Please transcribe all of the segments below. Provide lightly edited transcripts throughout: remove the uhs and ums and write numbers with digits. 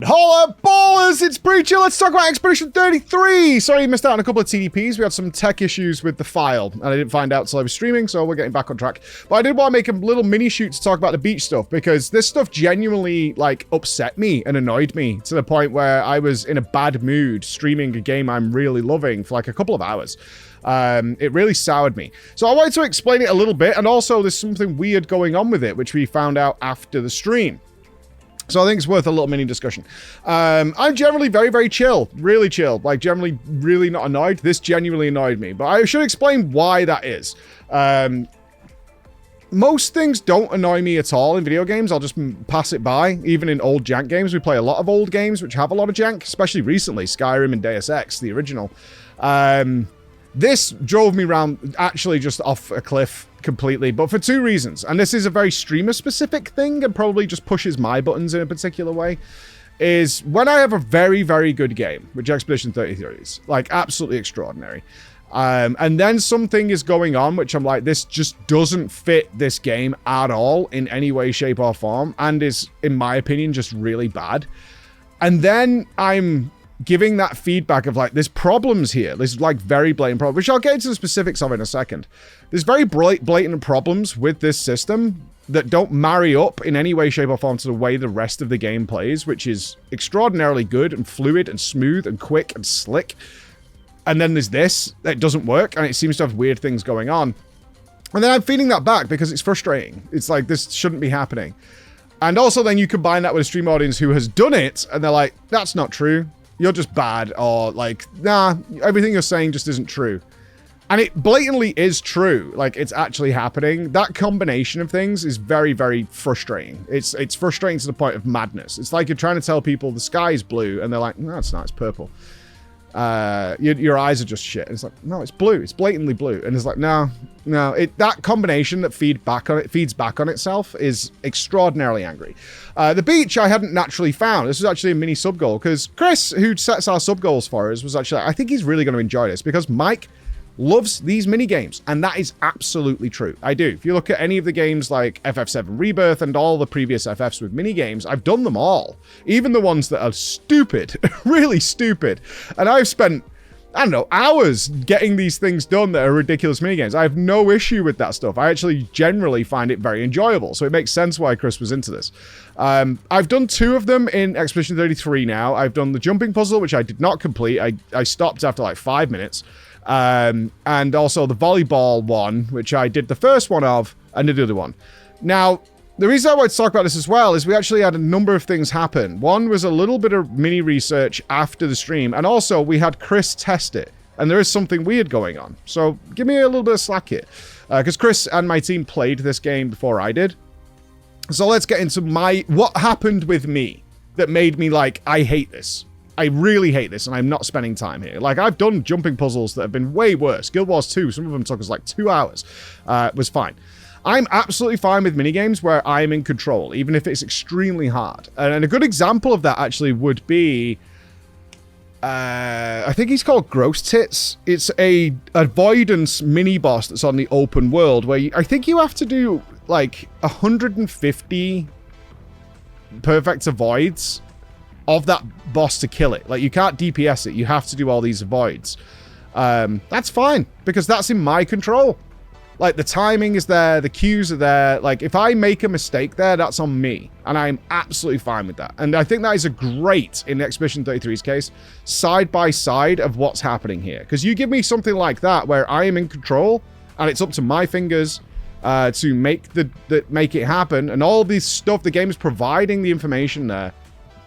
Holla ballers, it's Preacher. Let's talk about Expedition 33. Sorry you missed out on a couple of TDPs. We had some tech issues with the file, and I didn't find out until I was streaming, so we're getting back on track. But I did want to make a little mini shoot to talk about the beach stuff, because this stuff genuinely, like, upset me and annoyed me to the point where I was in a bad mood streaming a game I'm really loving for like a couple of hours. It really soured me. So I wanted to explain it a little bit, and also there's something weird going on with it, which we found out after the stream. So I think it's worth a little mini discussion. I'm generally very, very chill. Really chill. Like, generally really not annoyed. This genuinely annoyed me. But I should explain why that is. Most things don't annoy me at all in video games. I'll just pass it by. Even in old jank games. We play a lot of old games which have a lot of jank. Especially recently. Skyrim and Deus Ex, the original. This drove me around actually just off a cliff completely, but for two reasons. And this is a very streamer-specific thing and probably just pushes my buttons in a particular way. Is when I have a very, very good game, which Expedition 33 is, like, absolutely extraordinary. And then something is going on, which I'm like, this just doesn't fit this game at all in any way, shape, or form, and is, in my opinion, just really bad. And then I'm giving that feedback of like, there's problems here. There's like very blatant problems, which I'll get into the specifics of in a second. There's very blatant problems with this system that don't marry up in any way, shape, or form to the way the rest of the game plays, which is extraordinarily good and fluid and smooth and quick and slick. And then there's this that doesn't work, and it seems to have weird things going on. And then I'm feeding that back because it's frustrating. It's like, this shouldn't be happening. And also then you combine that with a stream audience who has done it, and they're like, that's not true. You're just bad, or like, nah, everything you're saying just isn't true. And it blatantly is true. Like, it's actually happening. That combination of things is very, very frustrating. It's frustrating to the point of madness. It's like you're trying to tell people the sky is blue, and they're like, no, it's not, it's purple. Your eyes are just shit. And it's like, no, it's blue. It's blatantly blue. And it's like, no. That combination that feeds back on itself is extraordinarily angry. The beach I hadn't naturally found. This was actually a mini sub goal because Chris, who sets our sub goals for us, was actually, I think he's really going to enjoy this because Mike loves these mini games, and that is absolutely true. I do. If you look at any of the games like FF7 Rebirth and all the previous FFs with mini games, I've done them all. Even the ones that are stupid, really stupid. And I've spent, I don't know, hours getting these things done that are ridiculous mini games. I have no issue with that stuff. I actually generally find it very enjoyable. So it makes sense why Chris was into this. I've done 2 of them in Expedition 33 now. I've done the jumping puzzle, which I did not complete. I stopped after like 5 minutes. And also the volleyball one, which I did the first one of, and did the other one. Now, the reason I wanted to talk about this as well is we actually had a number of things happen. One was a little bit of mini research after the stream, and also we had Chris test it, and there is something weird going on. So give me a little bit of slack here, because Chris and my team played this game before I did. So let's get into what happened with me that made me like, I hate this. I really hate this, and I'm not spending time here. Like, I've done jumping puzzles that have been way worse. Guild Wars 2, some of them took us like 2 hours. Was fine. I'm absolutely fine with minigames where I'm in control, even if it's extremely hard. And a good example of that actually would be, I think he's called Gross Tits. It's a avoidance mini-boss that's on the open world, where I think you have to do like 150 perfect avoids of that boss to kill it. Like, you can't DPS it. You have to do all these avoids. That's fine, because that's in my control. Like, the timing is there, the cues are there. Like, if I make a mistake there, that's on me. And I'm absolutely fine with that. And I think that is a great, in Expedition 33's case, side by side of what's happening here. Because you give me something like that, where I am in control, and it's up to my fingers to make it happen, and all this stuff, the game is providing the information there.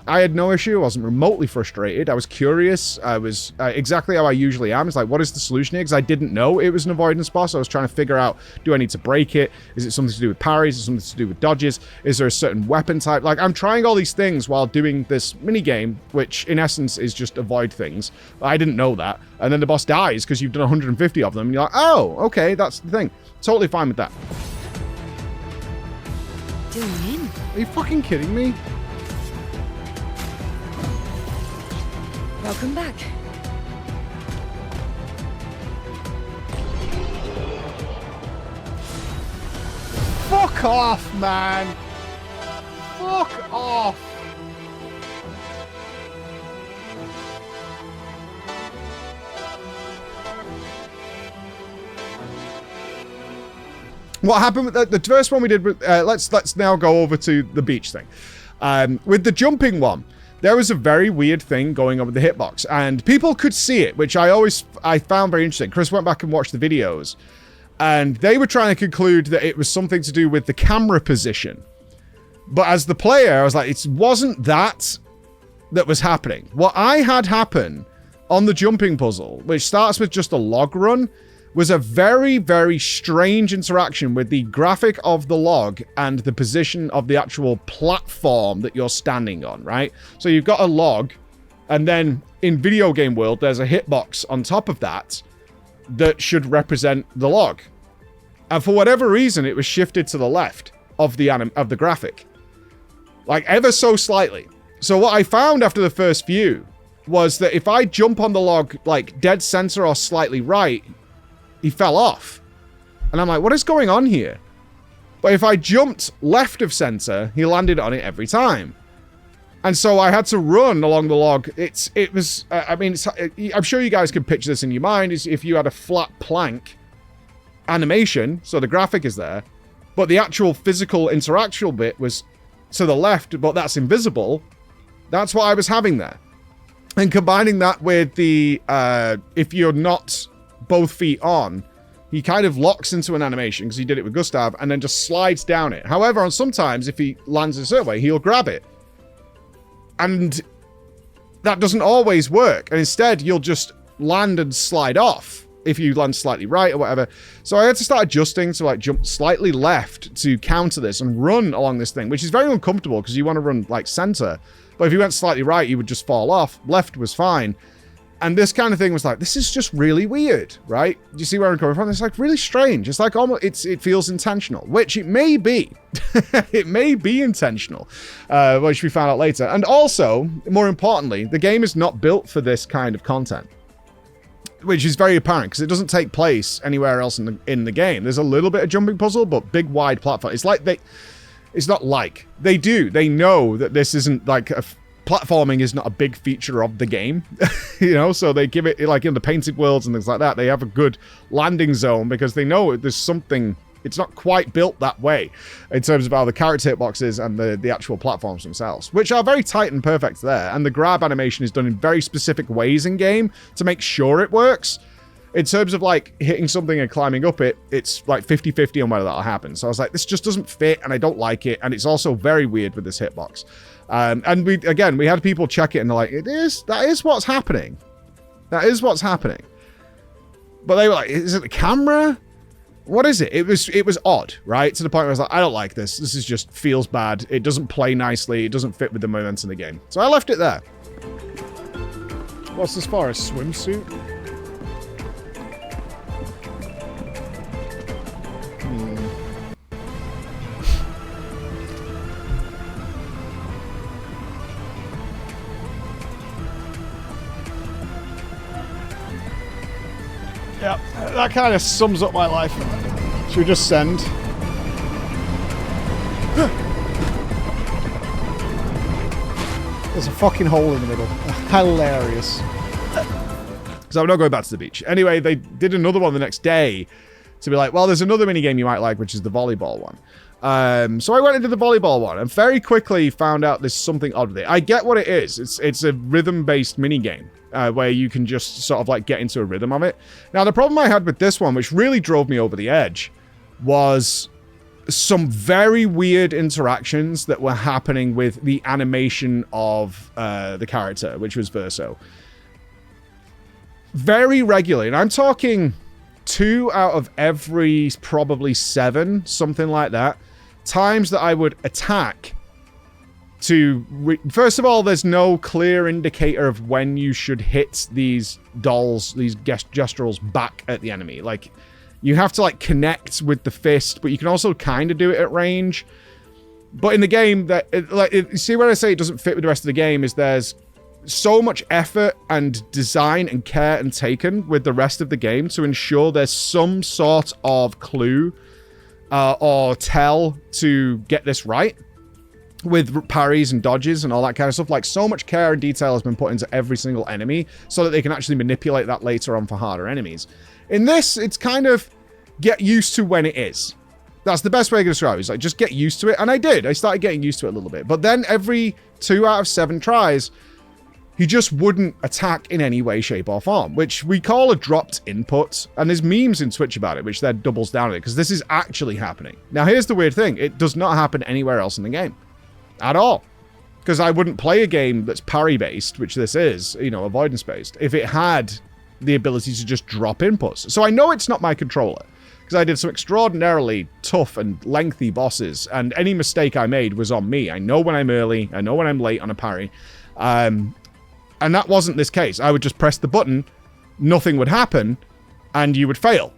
I had no issue. I wasn't remotely frustrated. I was curious. I was exactly how I usually am. It's like, what is the solution here? Because I didn't know it was an avoidance boss. I was trying to figure out, do I need to break it? Is it something to do with parries? Is it something to do with dodges? Is there a certain weapon type? Like, I'm trying all these things while doing this mini game, which in essence is just avoid things. I didn't know that. And then the boss dies because you've done 150 of them. And you're like, oh, okay, that's the thing. Totally fine with that. Are you fucking kidding me? Welcome back. Fuck off, man. Fuck off. What happened with the first one we did, let's now go over to the beach thing. With the jumping one, there was a very weird thing going on with the hitbox, and people could see it, which I found very interesting. Chris went back and watched the videos, and they were trying to conclude that it was something to do with the camera position. But as the player, I was like, it wasn't that was happening. What I had happen on the jumping puzzle, which starts with just a log run, was a very, very strange interaction with the graphic of the log and the position of the actual platform that you're standing on, right? So you've got a log, and then in video game world, there's a hitbox on top of that should represent the log. And for whatever reason, it was shifted to the left of the graphic. Like, ever so slightly. So what I found after the first view was that if I jump on the log, like, dead center or slightly right, he fell off. And I'm like, what is going on here? But if I jumped left of center, he landed on it every time. And so I had to run along the log. I'm sure you guys can picture this in your mind, is if you had a flat plank animation, so the graphic is there, but the actual physical interactual bit was to the left, but that's invisible. That's what I was having there. And combining that with the, if you're not both feet on, he kind of locks into an animation, because he did it with Gustav, and then just slides down it. However, on sometimes, if he lands in a certain way, he'll grab it. And that doesn't always work. And instead, you'll just land and slide off if you land slightly right or whatever. So I had to start adjusting to, like, jump slightly left to counter this and run along this thing, which is very uncomfortable because you want to run, like, center. But if you went slightly right, you would just fall off. Left was fine. And this kind of thing was like, this is just really weird, right? Do you see where I'm coming from? It's like really strange. It's like almost, it feels intentional, which it may be. It may be intentional, which we found out later. And also, more importantly, the game is not built for this kind of content, which is very apparent because it doesn't take place anywhere else in the game. There's a little bit of jumping puzzle, but big wide platform. It's like it's not like they know that this isn't like platforming is not a big feature of the game, you know, so they give it, like in the painted worlds and things like that, they have a good landing zone because they know there's something, it's not quite built that way in terms of how the character hitboxes and the actual platforms themselves, which are very tight and perfect there. And the grab animation is done in very specific ways in game to make sure it works. In terms of like hitting something and climbing up it, it's like 50-50 on whether that'll happen. So I was like, this just doesn't fit and I don't like it. And it's also very weird with this hitbox. And we had people check it and they're like, that is what's happening. That is what's happening. But they were like, is it the camera? What is it? It was odd, right? To the point where I was like, I don't like this. This is just feels bad. It doesn't play nicely. It doesn't fit with the momentum of the game. So I left it there. What's as far as swimsuit? Yeah, that kind of sums up my life. Should we just send? There's a fucking hole in the middle. Hilarious. So I'm not going back to the beach. Anyway, they did another one the next day to be like, well, there's another minigame you might like, which is the volleyball one. So I went into the volleyball one and very quickly found out there's something odd with it. I get what it is. It's a rhythm-based minigame where you can just sort of like get into a rhythm of it. Now, the problem I had with this one, which really drove me over the edge, was some very weird interactions that were happening with the animation of the character, which was Verso. Very regularly, and I'm talking 2 out of every probably 7, something like that, times that I would attack to... First of all, there's no clear indicator of when you should hit these dolls, these gestrals back at the enemy. Like, you have to, like, connect with the fist, but you can also kind of do it at range. But in the game, see where I say it doesn't fit with the rest of the game is there's so much effort and design and care and taken with the rest of the game to ensure there's some sort of clue or tell to get this right. with parries and dodges and all that kind of stuff. Like, so much care and detail has been put into every single enemy so that they can actually manipulate that later on for harder enemies. In this, it's kind of get used to when it is. That's the best way to describe it. It's like, just get used to it. And I did. I started getting used to it a little bit. But then every 2 out of 7 tries, he just wouldn't attack in any way, shape, or form, which we call a dropped input. And there's memes in Twitch about it, which then doubles down on it, because this is actually happening. Now, here's the weird thing. It does not happen anywhere else in the game. At all. Because I wouldn't play a game that's parry-based, which this is, you know, avoidance-based, if it had the ability to just drop inputs. So I know it's not my controller, because I did some extraordinarily tough and lengthy bosses, and any mistake I made was on me. I know when I'm early, I know when I'm late on a parry, and that wasn't this case. I would just press the button, nothing would happen, and you would fail.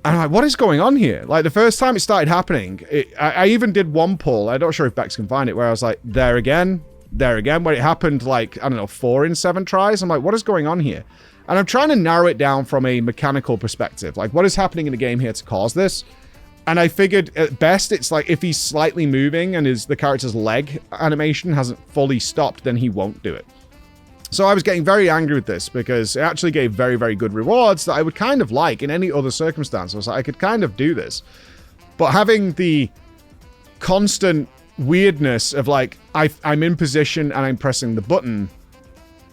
And I'm like, what is going on here? Like, the first time it started happening, I even did one pull, I'm not sure if Bex can find it, where I was like, there again, when it happened, like, I don't know, 4 in 7 tries. I'm like, what is going on here? And I'm trying to narrow it down from a mechanical perspective. Like, what is happening in the game here to cause this? And I figured, at best, it's like, if he's slightly moving and the character's leg animation hasn't fully stopped, then he won't do it. So I was getting very angry with this, because it actually gave very, very good rewards that I would kind of like in any other circumstance. I was like, I could kind of do this. But having the constant weirdness of, like, I'm in position and I'm pressing the button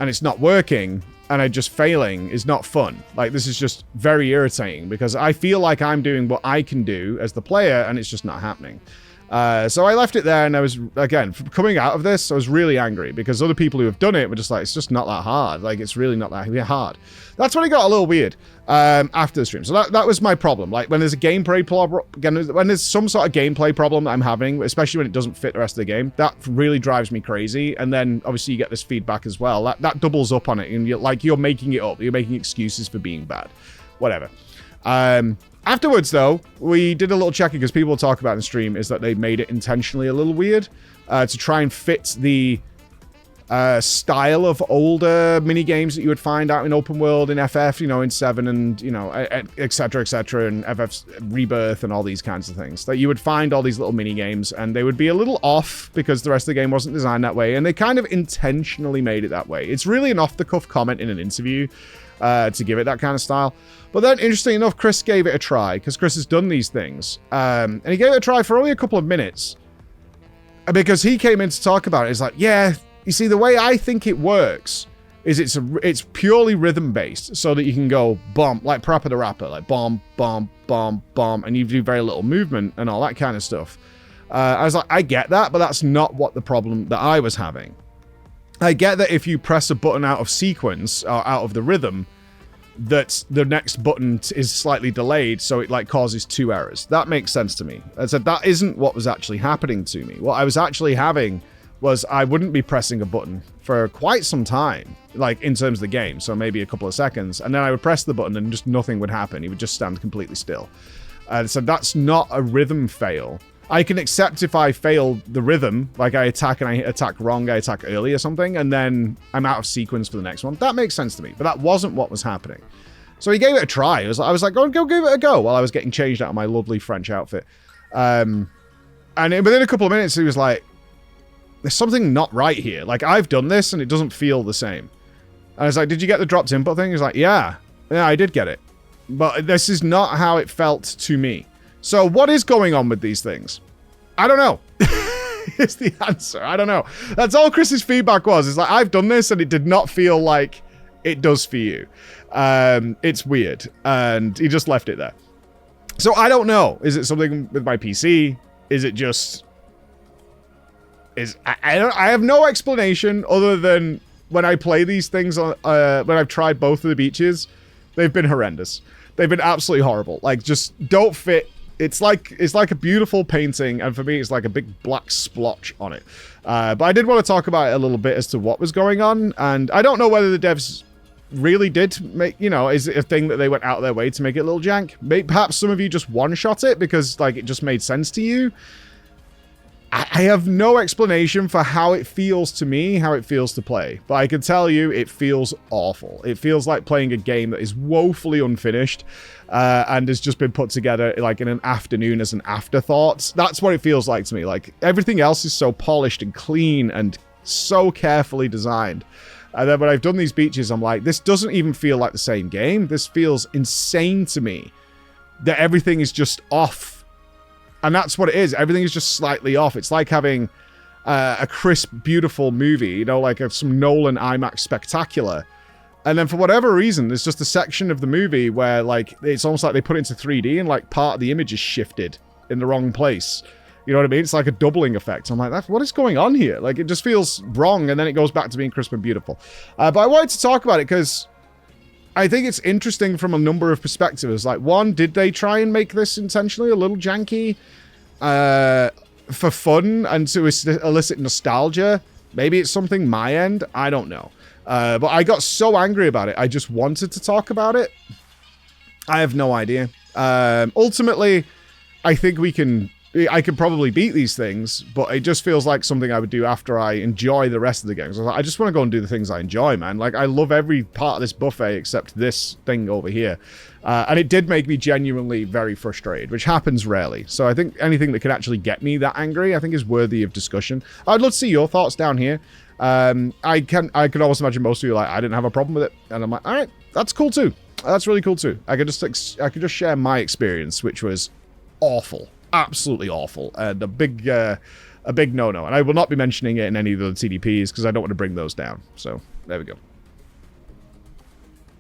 and it's not working and I'm just failing is not fun. Like, this is just very irritating, because I feel like I'm doing what I can do as the player and it's just not happening. So I left it there, and I was, again, coming out of this, I was really angry, because other people who have done it were just like, it's just not that hard. Like, it's really not that hard. That's when it got a little weird after the stream. So that was my problem. Like, when there's a gameplay problem, when there's some sort of gameplay problem that I'm having, especially when it doesn't fit the rest of the game, that really drives me crazy. And then, obviously, you get this feedback as well. That doubles up on it, and you're making it up. You're making excuses for being bad. Whatever. Afterwards, though, we did a little checking, because people talk about in the stream is that they made it intentionally a little weird to try and fit the style of older mini games that you would find out in open world, in FF, you know, in 7 and, you know, etc., and FF's Rebirth and all these kinds of things. That you would find all these little mini games, and they would be a little off because the rest of the game wasn't designed that way, and they kind of intentionally made it that way. It's really an off-the-cuff comment in an interview to give it that kind of style. But then, interesting enough, Chris gave it a try, because Chris has done these things. And he gave it a try for only a couple of minutes. Because he came in to talk about it. He's like, yeah, you see, the way I think it works is it's purely rhythm-based, so that you can go bomb, like Parappa the Rapper, like bomb, bomb, bomb, bomb, and you do very little movement and all that kind of stuff. I was like, I get that, but that's not what the problem that I was having. I get that if you press a button out of sequence, or out of the rhythm, that the next button is slightly delayed, so it, like, causes 2 errors. That makes sense to me. I said that isn't what was actually happening to me. What I was actually having was I wouldn't be pressing a button for quite some time, like, in terms of the game, so maybe a couple of seconds, and then I would press the button and just nothing would happen. He would just stand completely still. So that's not a rhythm fail. I can accept if I fail the rhythm, like I attack and I attack wrong, I attack early or something, and then I'm out of sequence for the next one. That makes sense to me, but that wasn't what was happening. So he gave it a try. I was like, go give it a go, while I was getting changed out of my lovely French outfit. And within a couple of minutes, he was like, there's something not right here. Like, I've done this and it doesn't feel the same. And I was like, did you get the dropped input thing? He's like, yeah, I did get it. But this is not how it felt to me. So what is going on with these things? I don't know. Is the answer. I don't know. That's all Chris's feedback was. It's like, I've done this and it did not feel like it does for you. It's weird. And he just left it there. So I don't know. Is it something with my PC? Is it just... I have no explanation other than when I play these things on when I've tried both of the beaches, they've been horrendous. They've been absolutely horrible. Like, just don't fit. It's like a beautiful painting, and for me, it's like a big black splotch on it. But I did want to talk about it a little bit as to what was going on, and I don't know whether the devs really did make, you know, is it a thing that they went out of their way to make it a little jank? Maybe, perhaps some of you just one-shot it because, like, it just made sense to you. I have no explanation for how it feels to me, how it feels to play. But I can tell you, it feels awful. It feels like playing a game that is woefully unfinished and has just been put together like in an afternoon as an afterthought. That's what it feels like to me. Like, everything else is so polished and clean and so carefully designed. And then when I've done these beaches, I'm like, this doesn't even feel like the same game. This feels insane to me that everything is just off. And that's what it is. Everything is just slightly off. It's like having a crisp, beautiful movie, you know, like some Nolan IMAX spectacular. And then for whatever reason, there's just a section of the movie where, like, it's almost like they put it into 3D and, like, part of the image is shifted in the wrong place. You know what I mean? It's like a doubling effect. I'm like, what is going on here? Like, it just feels wrong, and then it goes back to being crisp and beautiful. But I wanted to talk about it because I think it's interesting from a number of perspectives. Like, one, did they try and make this intentionally a little janky for fun and to elicit nostalgia? Maybe it's something my end. I don't know. But I got so angry about it, I just wanted to talk about it. I have no idea. Ultimately, I think I could probably beat these things, but it just feels like something I would do after I enjoy the rest of the games. I just want to go and do the things I enjoy, man. Like, I love every part of this buffet except this thing over here. And it did make me genuinely very frustrated, which happens rarely. So I think anything that can actually get me that angry, I think is worthy of discussion. I'd love to see your thoughts down here. I could almost imagine most of you like, I didn't have a problem with it. And I'm like, all right, that's cool too. That's really cool too. I could just share my experience, which was awful. Absolutely awful, and a big no-no. And I will not be mentioning it in any of the TDPs because I don't want to bring those down. So there we go.